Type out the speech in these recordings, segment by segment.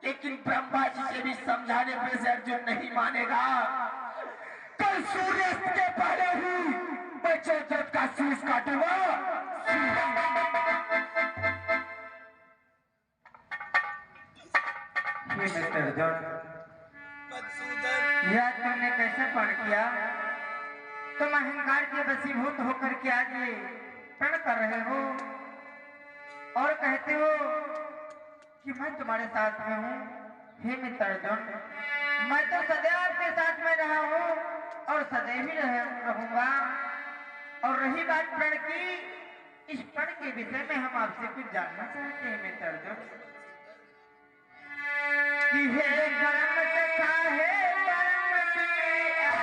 लेकिन ब्रह्मा जी से भी समझाने पे से अर्जुन नहीं मानेगा। कल सूर्यास्त के पहले ही मैं जयद्रथ का शीश काटूंगा। यह तुमने कैसे पढ़ किया? तुम अहंकार के वशीभूत होकर के आज ये प्रण कर रहे हो और कहते हो कि मैं तुम्हारे साथ में हूँ। हे मित्र अर्जुन, मैं तो सदैव आपके साथ में रहा हूँ और सदैव ही रहूंगा। और रही बात प्रण की, इस प्रण के विषय में हम आपसे कुछ जानना चाहते हैं मित्र अर्जुन कि हे परम सखा, हे परम अच्छा अभिमान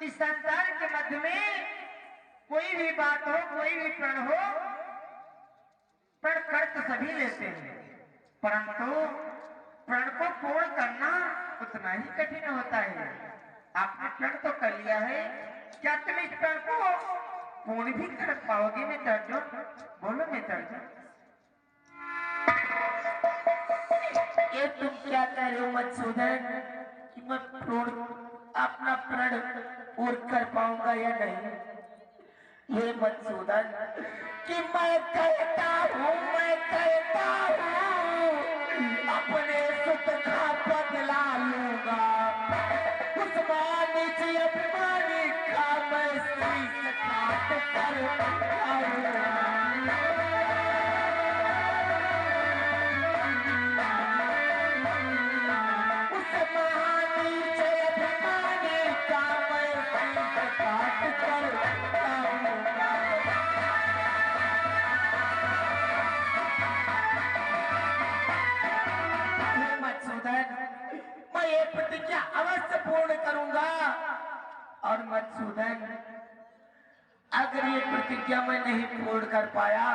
इस संसार के मध्य में कोई भी बात हो, कोई भी प्रण हो, प्रण कर तो सभी लेते हैं, परंतु प्रण को पूर्ण करना उतना ही कठिन होता है। आपने प्रण तो कर लिया है, क्या तुम इस प्रण को पूर्ण भी कर पाओगे मित्र अर्जुन? बोलो मित्र अर्जुन। ये तुम क्या कह रहे हो मधुसूदन कि मैं पूर्ण अपना प्रण पूर्ण कर पाऊंगा या नहीं? ये मधुसूदन कि मैं कहता हूँ अपने सुख का बदला लूंगा, उस मानी से अभिमानी का मैं शीश काट कर आऊंगा। प्रतिज्ञा अवश्य पूर्ण करूंगा। और मधुसूदन, अगर ये प्रतिज्ञा मैं नहीं पूर्ण कर पाया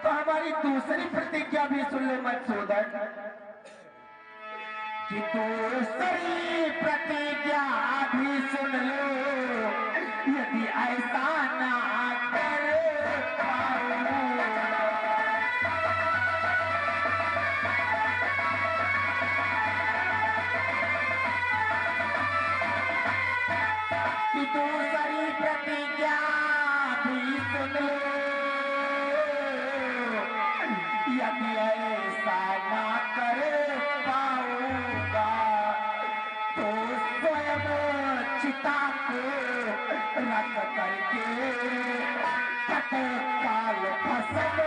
तो हमारी दूसरी प्रतिज्ञा भी सुन ले मधुसूदन, कि दूसरी प्रतिज्ञा भी सुन लो, यदि ऐसा ना कर दूसरी प्रतिज्ञा भी सुन लो, यदि ऐसा ना कर पाऊंगा तो स्वयं चिता को रख करके तत्काल फसल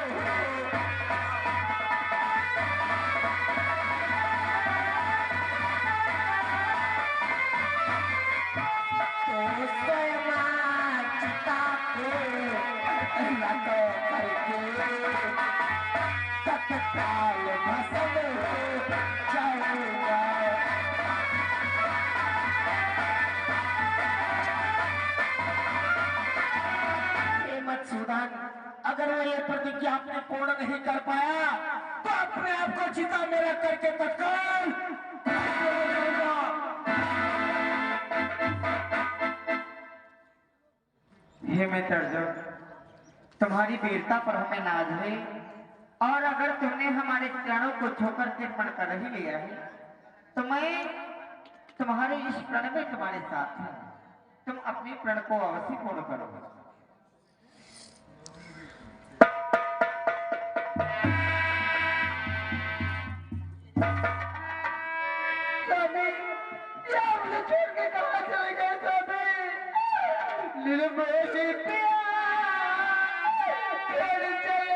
तत्काल भस्म हो जाऊंगा। मधुसूदन, अगर वो ये प्रतिज्ञा आपने पूर्ण नहीं कर पाया तो अपने आप को चिता मेरा करके तत्काल हे मित्र, तुम्हारी वीरता पर हमें नाज है, और अगर तुमने हमारे चरणों को छूकर तिरपण कर ही लिया है तो मैं तुम्हारे इस प्रण में तुम्हारे साथ हूँ। तुम अपने प्रण को अवश्य पूर्ण करो। स्वामी, ये हमने छोड़ के कहाँ चले गए स्वामी? निर्मोही पिया छोड़ चले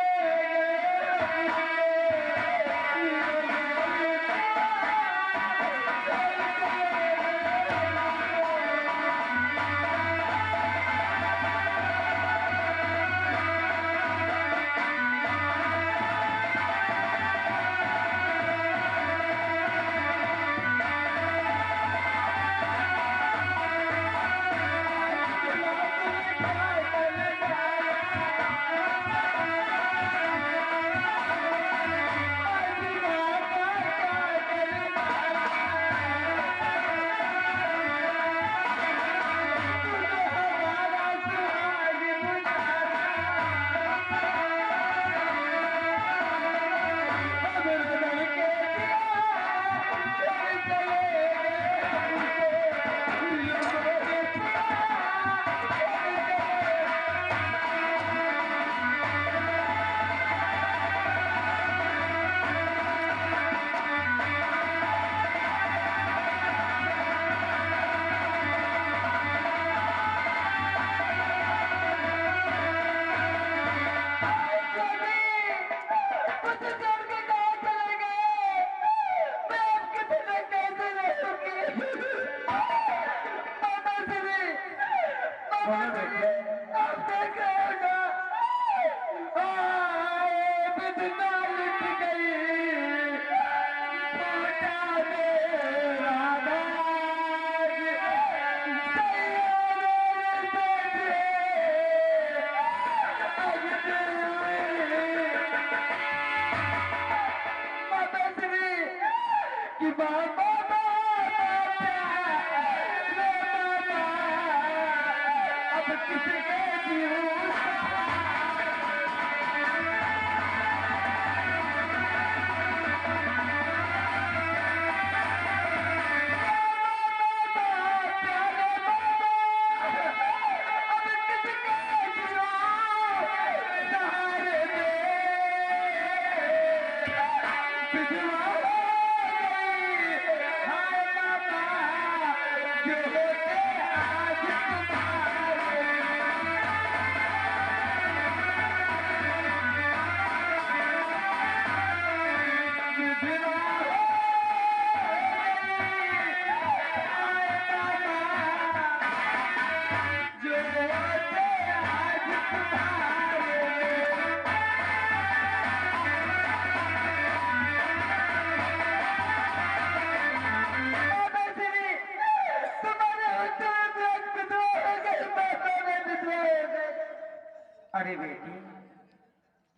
अरे बेटी,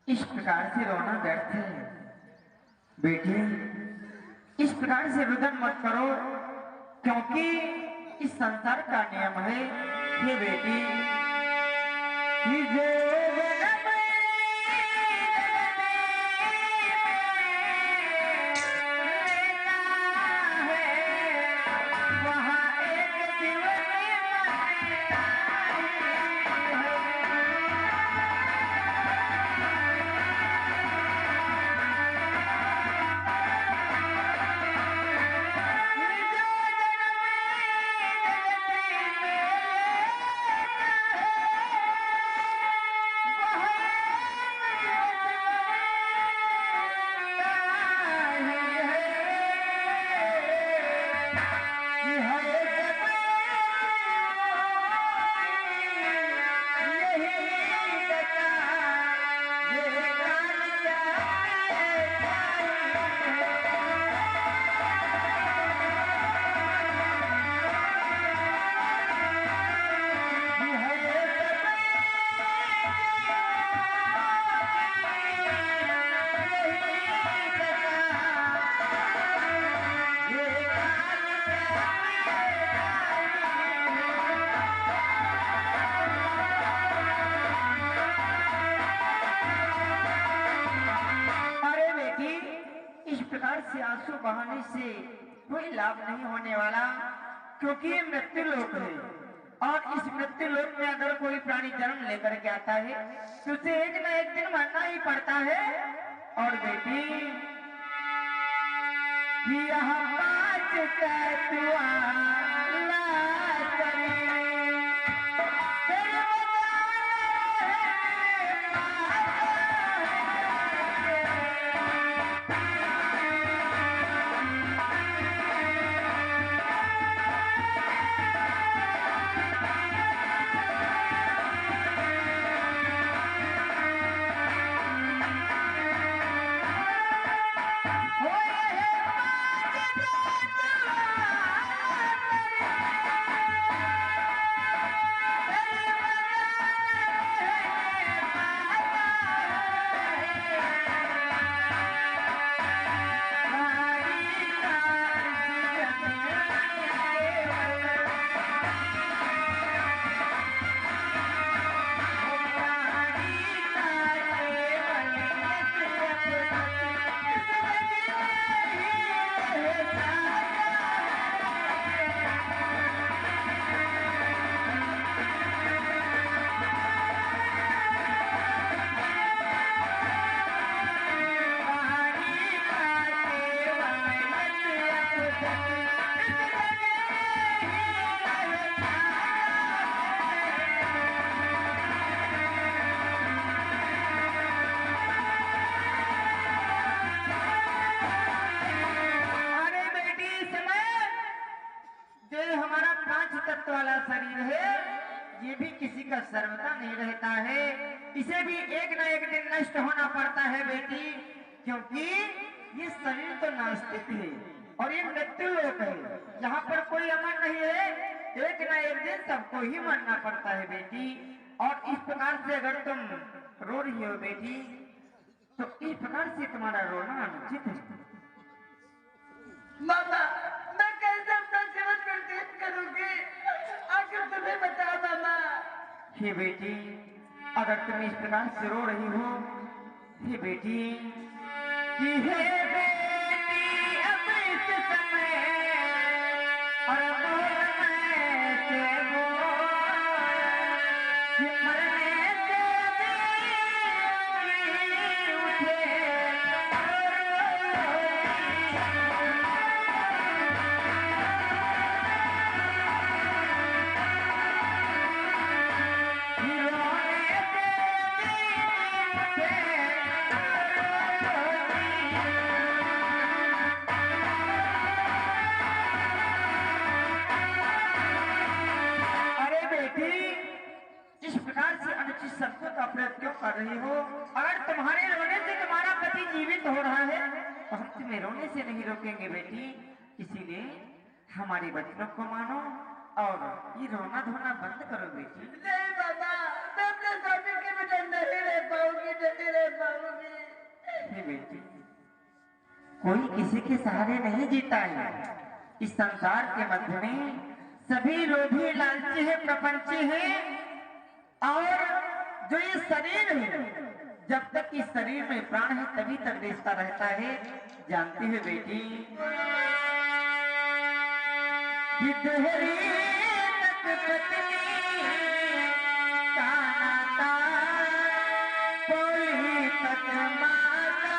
इस प्रकार से रोना व्यर्थ है। बेटी, इस प्रकार से रुदन मत करो, क्योंकि इस संसार का नियम है। ये बेटी, कि जो आंसू बहाने से कोई लाभ नहीं होने वाला, क्योंकि ये मृत्यु लोक है और इस मृत्यु लोक में अगर कोई प्राणी जन्म लेकर के आता है तो उसे एक न एक दिन मरना ही पड़ता है। और बेटी यह पाँच तत्वा वाला शरीर है, ये भी किसी का सर्वदा नहीं रहता है, इसे भी एक न एक दिन नष्ट होना पड़ता है बेटी, क्योंकि ये शरीर तो नास्तिक है और ये मृत्यु लोक है, यहाँ पर कोई अमर नहीं है, एक न एक दिन सबको ही मरना पड़ता है बेटी। और इस प्रकार से अगर तुम रो रही हो बेटी, तो इस प्रकार से तुम्हारा रोना अनुचित है। मामा, मैं कैसे अपना जीवन व्यतीत करूंगी? आखिर तुम्हें बताओ मामा। हे बेटी, अगर तुम इस प्रकार से रो रही हो, हे बेटी, कि हे बेटी अब इस समय और बोल मैं से बोल, कि मरने से भी उठे शब्दों का प्रयोग क्यों कर रही हो? अगर तुम्हारे रोने से तुम्हारा पति जीवित हो रहा है तो हम तुम्हें रोने से नहीं रोकेंगे बेटी, इसीलिए हमारे बच्चों को मानो और ये रोना धोना बंद करो बेटी। नहीं बाबा, मैं अपने स्वामी के बिना नहीं रह पाऊंगी, नहीं रह पाऊंगी। हे बेटी, कोई किसी के सहारे नहीं जीता है, इस संसार के मध्य में सभी लोभी लालची है, प्रपंची है, और जो ये शरीर है, जब तक इस शरीर में प्राण है तभी तक रिश्ता रहता है। जानती है बेटी, दोहरी तक पत्नी का नाता, कोई तक माता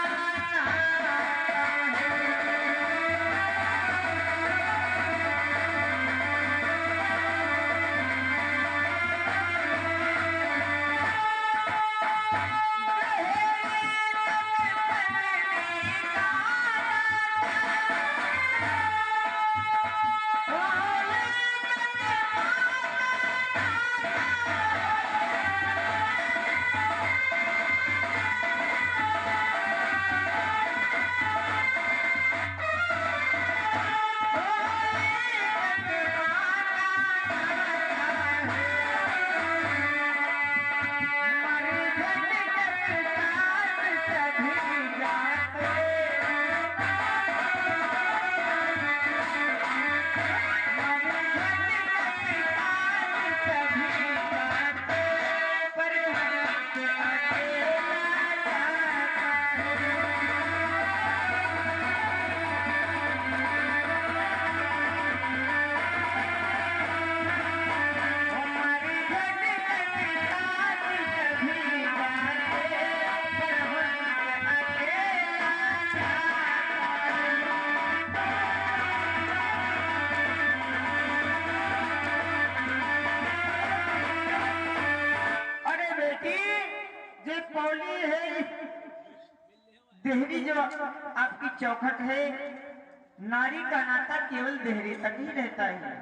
जो पौली है, देहरी जो आपकी चौखट है, नारी का नाता केवल देहरी तक ही रहता है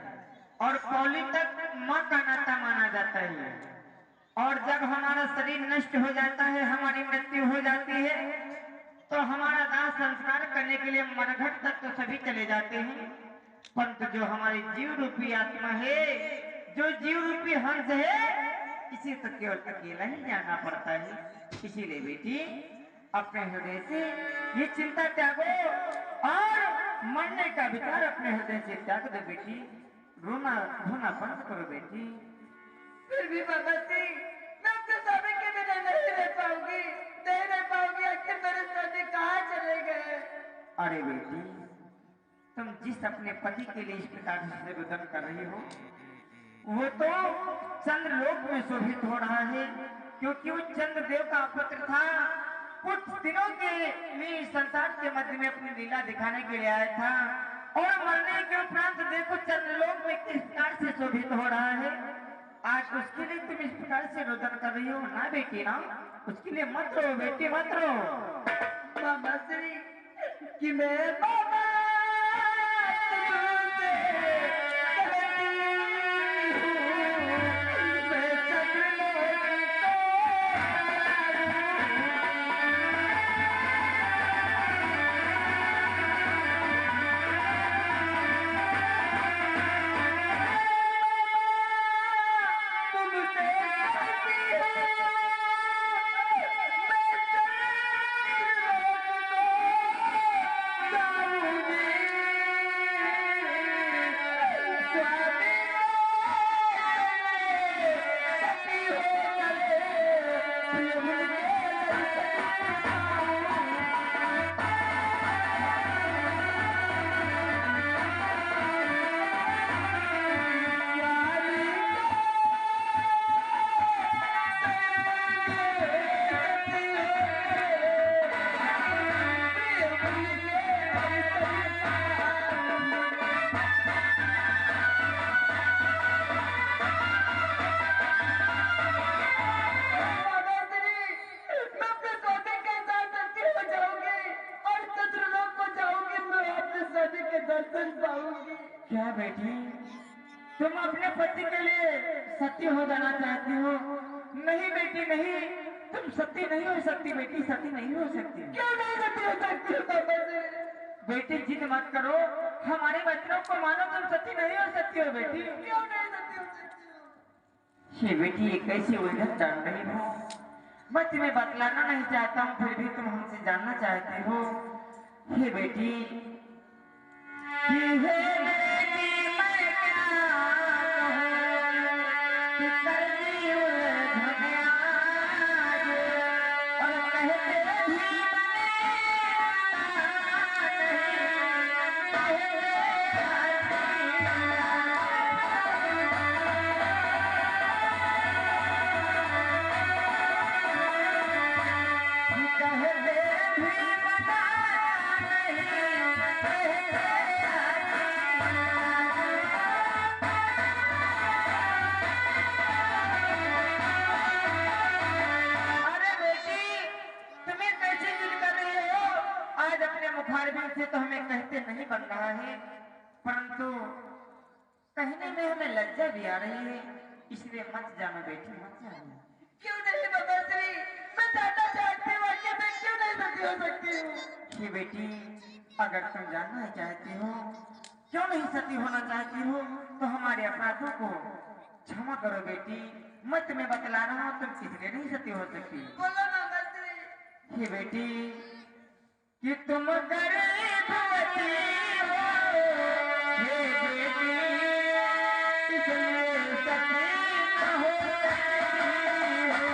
और पौली तक माँ का नाता माना जाता है। और जब हमारा शरीर नष्ट हो जाता है, हमारी मृत्यु हो जाती है, तो हमारा दाह संस्कार करने के लिए मरघट तक तो सभी चले जाते हैं, परंतु जो हमारी जीव रूपी आत्मा है, जो जीव रूपी हंस है, इसे तो केवल अकेला ही जाना पड़ता है। इसीलिए बेटी अपने हृदय से ये चिंता त्यागो और मरने का विचार अपने हृदय से त्याग दो बेटी। रोना धोना बंद करो बेटी। फिर भी बाबा जी, मैं अपने स्वामी के बिना नहीं रह पाऊंगी, नहीं रह पाऊंगी। आखिर मेरे स्वामी कहाँ चले गए? अरे बेटी, तुम जिस अपने पति के लिए इस प्रकार से रुदन कर रही हो, वो तो चंद्रलोक में शोभित हो रहा है, क्योंकि वो चंद्रदेव का पुत्र था। कुछ दिनों के लिए संसार के मध्य में अपनी लीला दिखाने के लिए आया था, और मरने के उपरांत देखो चंद्रलोक में किस प्रकार से शोभित हो रहा है। आज उसके लिए तुम इस प्रकार से रुदन कर रही हो ना बेटी, ना उसके लिए मत रो बेटी, मत रो। मामा श्री कि मैं बाबा क्या बेटी, तुम अपने पति के लिए सती हो जाना चाहती हो? नहीं बेटी नहीं, तुम सती नहीं हो सकती बेटी, सती नहीं हो सकती। क्यों नहीं सती हो सकती हो बाबा जी? बेटी जिद मत करो, हमारे वचनों को मानो, तुम सती नहीं हो सकती हो बेटी। क्यों नहीं सती हो सकती हो? ये बेटी ये कैसे उलझन जान रही हो? मैं तुम्हें बतलाना नहीं चाहता हूँ, फिर भी तुम हमसे जानना चाहती हो। हे बेटी, हे बेटी मैं क्या कहूँ कि कर दी उलझन आज, और कहते भी से तो हमें कहते नहीं बन रहा है, परंतु कहने में हमें लज्जा भी आ रही है, इसलिए मत जानो बेटी, मत जानो। क्यों नहीं बाबा श्री, मैं जानना चाहती हूँ कि मैं क्यों नहीं सती हो सकती हूँ। ये बेटी अगर तुम जानना चाहती हो, क्यों नहीं सती होना चाहती हो, तो हमारे अपराधों को क्षमा करो बेटी। मैं तुम्हें बतला रहा हूँ, तुम किसलिए नहीं सती हो सकती। बोलो बाबा श्री। ये बेटी कि तुम गर्भवती हो, हे बेटी, इसलिए सती हो सकती हो।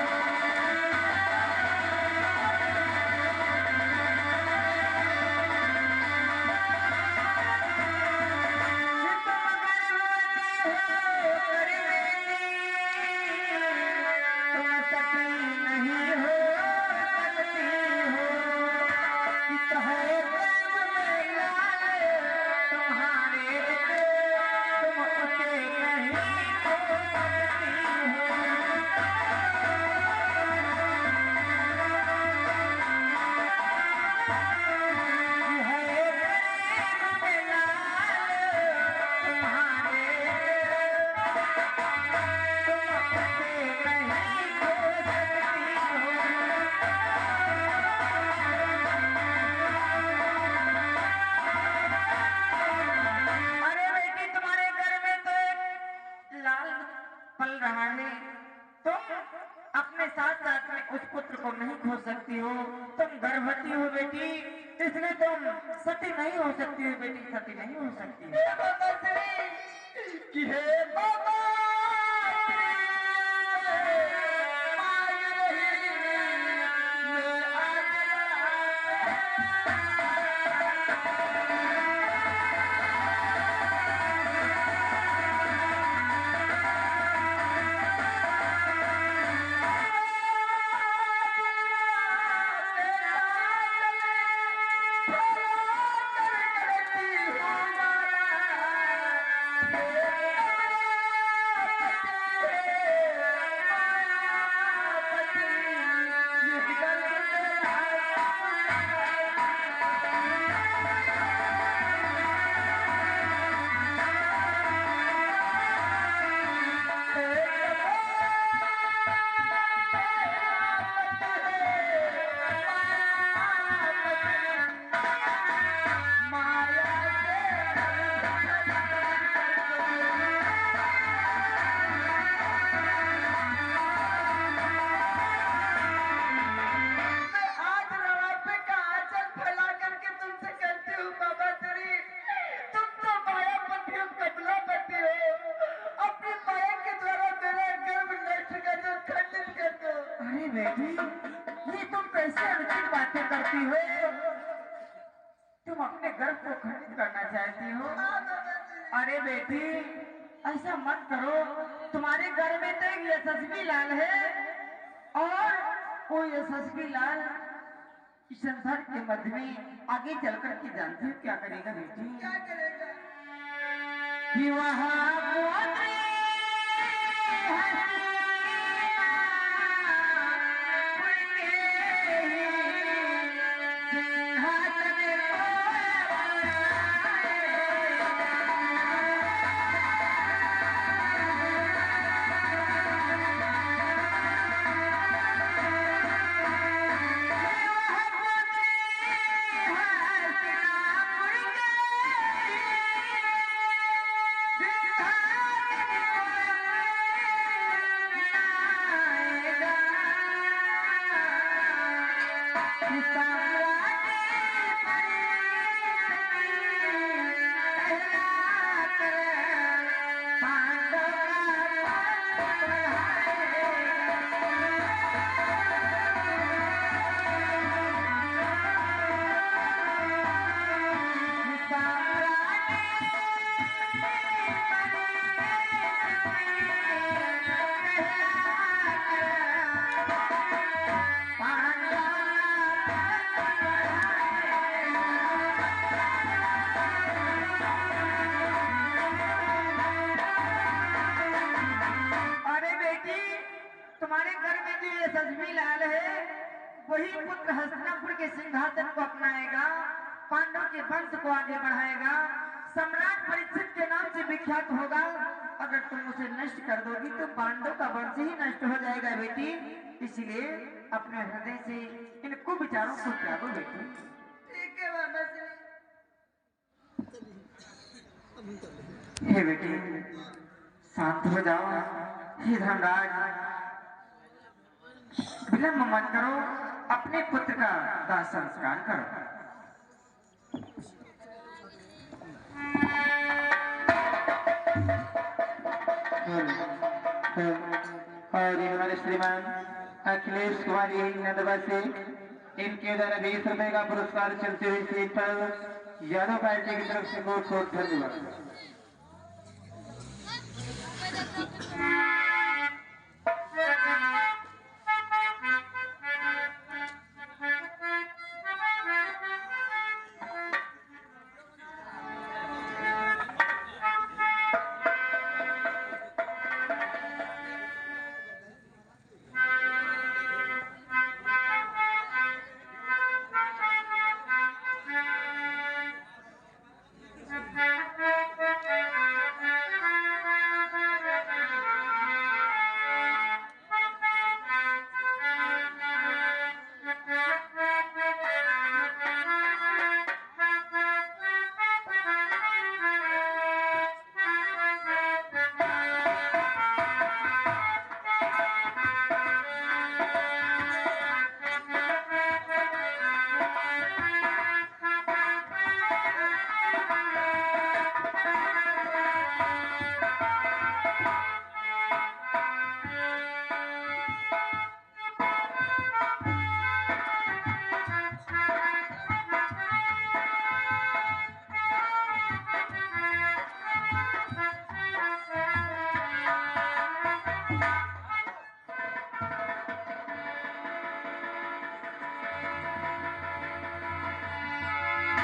साथ साथ में उस पुत्र को नहीं खो सकती हो। तुम गर्भवती हो बेटी, इसलिए तुम सती नहीं हो सकती हो बेटी, सती नहीं हो सकती। हे बाबा श्री कि हे बाबा बेटी, ये तुम कैसे अनुचित बातें करती हो? तुम अपने गर्भ को खंडित करना चाहती हो? अरे बेटी, ऐसा मत करो। तुम्हारे घर में तो एक यशस्वी लाल है और वो यशस्वी लाल इस संसार के मध्य में आगे चलकर के जानती हो क्या करेगा बेटी? क्या करेगा? कि वहाँ तुम्हारे घर में जो यशस्वी लाल है वही पुत्र हस्तिनापुर के सिंहासन को अपनाएगा, पांडव के वंश को आगे बढ़ाएगा, सम्राट परीक्षित के नाम से विख्यात होगा। अगर तुम उसे नष्ट कर दोगी तो पांडव का वंश ही नष्ट हो जाएगा बेटी। इसलिए अपने हृदय से इन कुविचारों को त्यागो बेटी। ठीक है बाबा हे बेटी, शांत हो जाओ। हे धनराज, विलंब मत करो, अपने पुत्र का दाह संस्कार करो। और ये हमारे श्रीमान अखिलेश कुमारी नंदवा से इनके द्वारा 20 रुपए का पुरस्कार चलते हुए सीट पर यादव पार्टी की तरफ से बहुत बहुत धन्यवाद।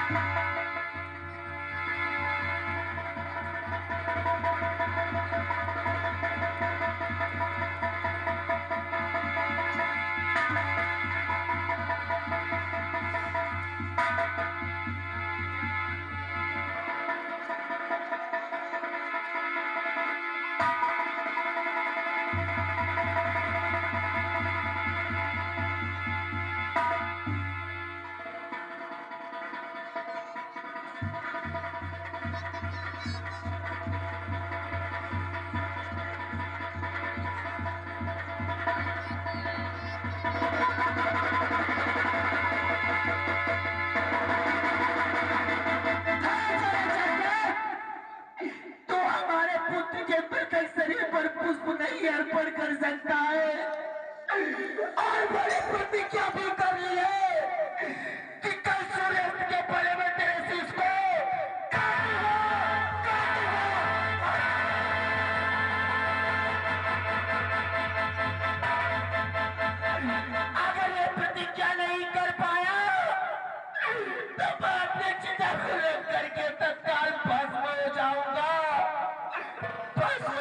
तो हमारे पुत्र के प्रकट शरीर पर पुष्प नहीं अर्पण कर सकता है और बड़ी प्रतिज्ञा भी कर ली है कि कल सूर्यास्त के पहले में तेरे शीश को काटूंगा, काटूंगा। अगर ये प्रतिज्ञा नहीं कर पाया तो मैं अपने चिता को रोक करके तत्काल भस्म हो जाऊंगा, भस्म